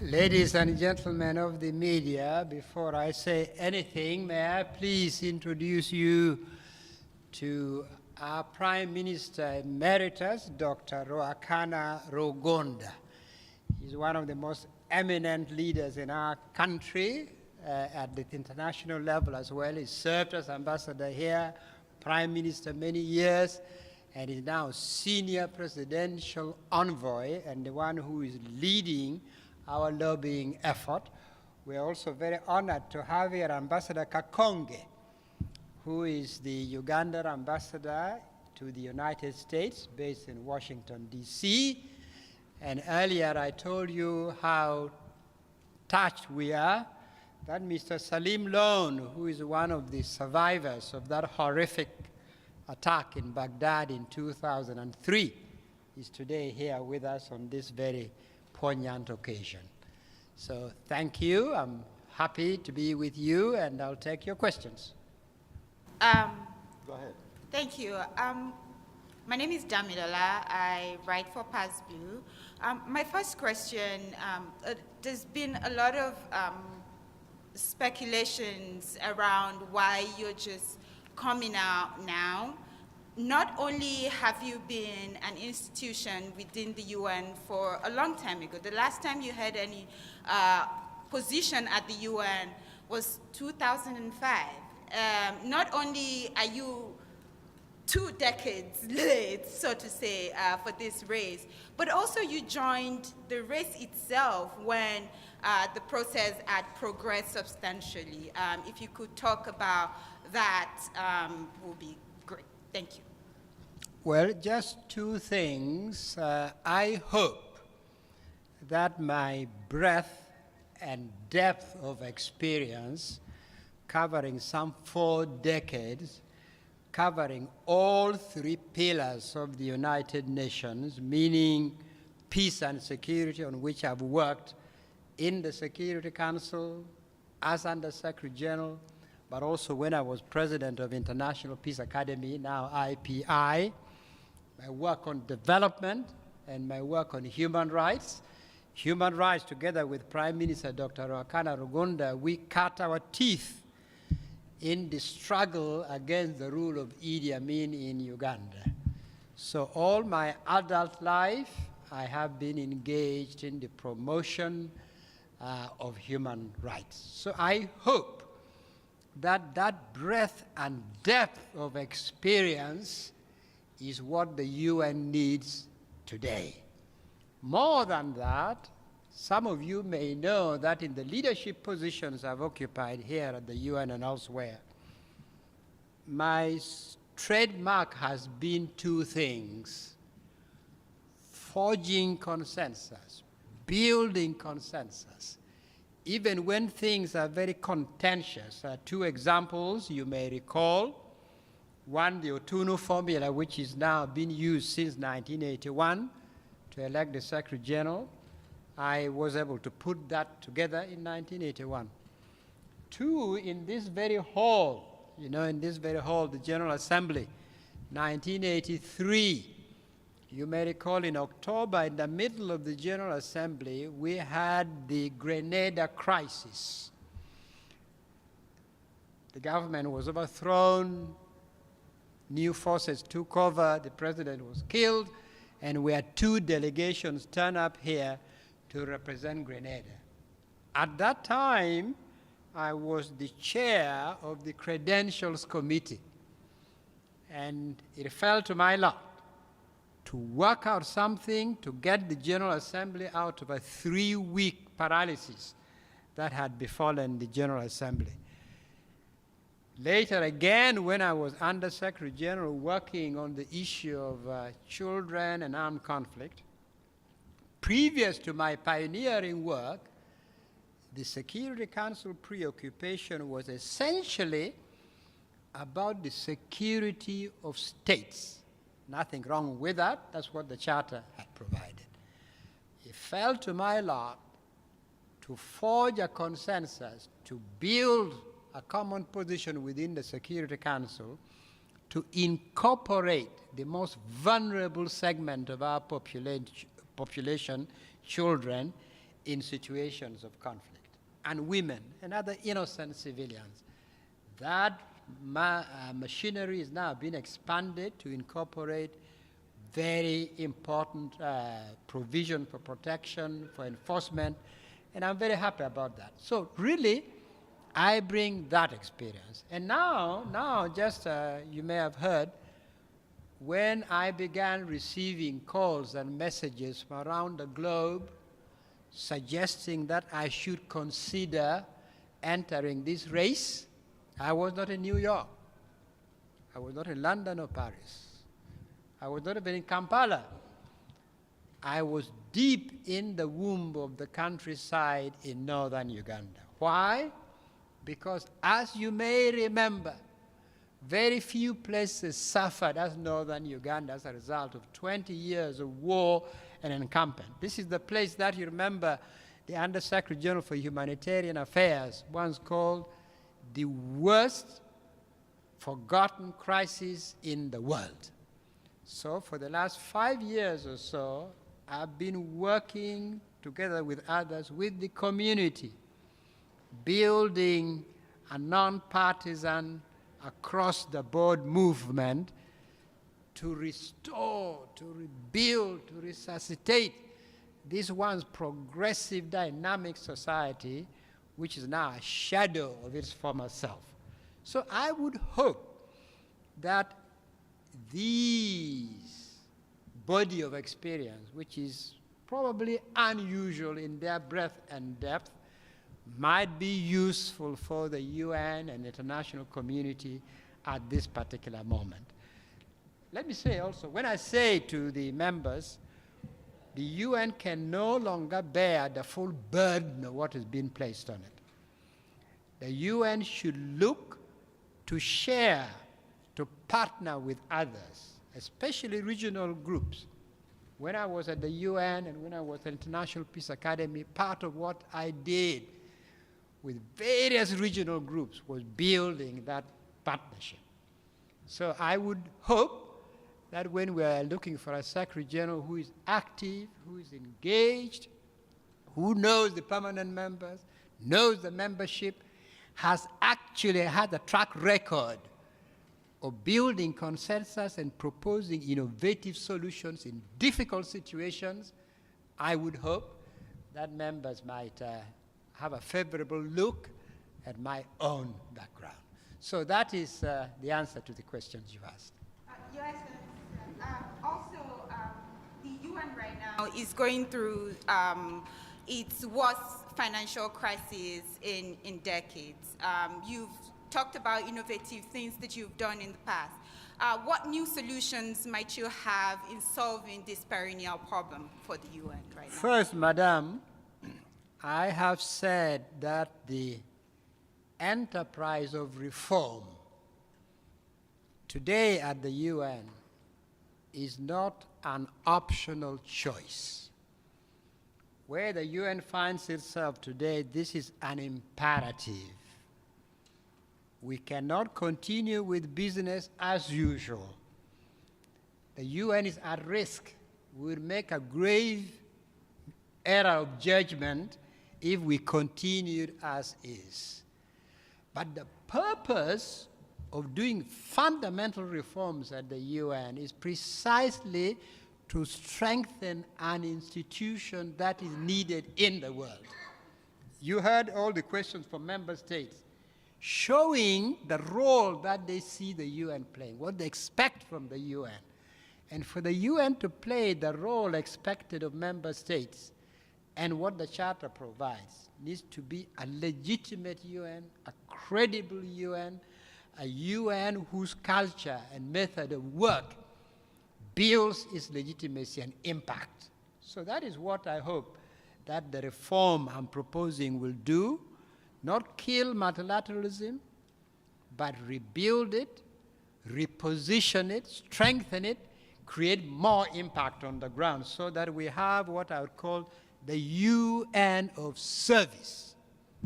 Ladies and gentlemen of the media, before I say anything, may I please introduce you to our Prime Minister Emeritus, Dr. Ruakana Rugunda. He's one of the most eminent leaders in our country at the international level as well. He served as ambassador here, Prime Minister many years, and is now senior presidential envoy and the one who is leading our lobbying effort. We are also very honored to have here Ambassador Kakonge, who is the Uganda ambassador to the United States, based in Washington, D.C. And earlier I told you how touched we are that Mr. Salim Lone, who is one of the survivors of that horrific attack in Baghdad in 2003, is today here with us on this very poignant occasion. So thank you. I'm happy to be with you, and I'll take your questions. Go ahead. Thank you. My name is Damilola. I write for PASBU. My first question, there's been a lot of speculations around why you're just coming out now. Not only have you been an institution within the UN for a long time ago, the last time you had any position at the UN was 2005. Not only are you 2 decades late, so to say, for this race, but also you joined the race itself when the process had progressed substantially. If you could talk about that, would be great. Thank you. Well, just 2 things. I hope that my breadth and depth of experience, covering some 4 decades, covering all 3 pillars of the United Nations, meaning peace and security, on which I've worked in the Security Council as Under-Secretary General, but also when I was president of International Peace Academy, now IPI, my work on development and my work on human rights. Human rights, together with Prime Minister Dr. Ruakana Rugunda, we cut our teeth in the struggle against the rule of Idi Amin in Uganda. So all my adult life, I have been engaged in the promotion of human rights. So I hope that that breadth and depth of experience is what the UN needs today. More than that, some of you may know that in the leadership positions I've occupied here at the UN and elsewhere, my trademark has been 2 things: forging consensus, building consensus, even when things are very contentious. 2 examples you may recall. One, the Otunnu formula, which is now being used since 1981 to elect the Secretary General. I was able to put that together in 1981. 2, in this very hall, in this very hall, the General Assembly, 1983. You may recall in October, in the middle of the General Assembly, we had the Grenada crisis. The government was overthrown, new forces took over, the president was killed, and we had 2 delegations turn up here to represent Grenada. At that time, I was the chair of the Credentials Committee, and it fell to my lot to work out something to get the General Assembly out of a 3-week paralysis that had befallen the General Assembly. Later again, when I was Under-Secretary General working on the issue of children and armed conflict, previous to my pioneering work, the Security Council preoccupation was essentially about the security of states. Nothing wrong with that. That's what the Charter had provided. It fell to my lot to forge a consensus, to build a common position within the Security Council to incorporate the most vulnerable segment of our population, children, in situations of conflict, and women and other innocent civilians. That machinery is now being expanded to incorporate very important provision for protection, for enforcement, and I'm very happy about that. So really, I bring that experience. And now just you may have heard, when I began receiving calls and messages from around the globe suggesting that I should consider entering this race, I was not in New York. I was not in London or Paris. I was not even in Kampala. I was deep in the womb of the countryside in northern Uganda. Why? Because as you may remember, very few places suffered as northern Uganda as a result of 20 years of war and encampment. This is the place that you remember the Undersecretary General for Humanitarian Affairs once called the worst forgotten crisis in the world. So for the last 5 years or so, I've been working together with others, with the community, building a non-partisan, across-the-board movement to restore, to rebuild, to resuscitate this once progressive, dynamic society, which is now a shadow of its former self. So I would hope that these body of experience, which is probably unusual in their breadth and depth, might be useful for the UN and international community at this particular moment. Let me say also, when I say to the members, the UN can no longer bear the full burden of what has been placed on it. The UN should look to share, to partner with others, especially regional groups. When I was at the UN and when I was at the International Peace Academy, part of what I did with various regional groups was building that partnership. So I would hope that when we are looking for a Secretary General who is active, who is engaged, who knows the permanent members, knows the membership, has actually had a track record of building consensus and proposing innovative solutions in difficult situations, I would hope that members might have a favorable look at my own background. So that is the answer to the questions you asked. Your Excellency, also the UN right now is going through its worst financial crisis in decades. You've talked about innovative things that you've done in the past. What new solutions might you have in solving this perennial problem for the UN right now? First, Madam, I have said that the enterprise of reform today at the UN is not an optional choice. Where the UN finds itself today, this is an imperative. We cannot continue with business as usual. The UN is at risk. We'll make a grave error of judgment if we continued as is. But the purpose of doing fundamental reforms at the UN is precisely to strengthen an institution that is needed in the world. You heard all the questions from member states, showing the role that they see the UN playing, what they expect from the UN. And for the UN to play the role expected of member states and what the Charter provides needs to be a legitimate UN, a credible UN, a UN whose culture and method of work builds its legitimacy and impact. So that is what I hope that the reform I'm proposing will do. Not kill multilateralism, but rebuild it, reposition it, strengthen it, create more impact on the ground so that we have what I would call the UN of service.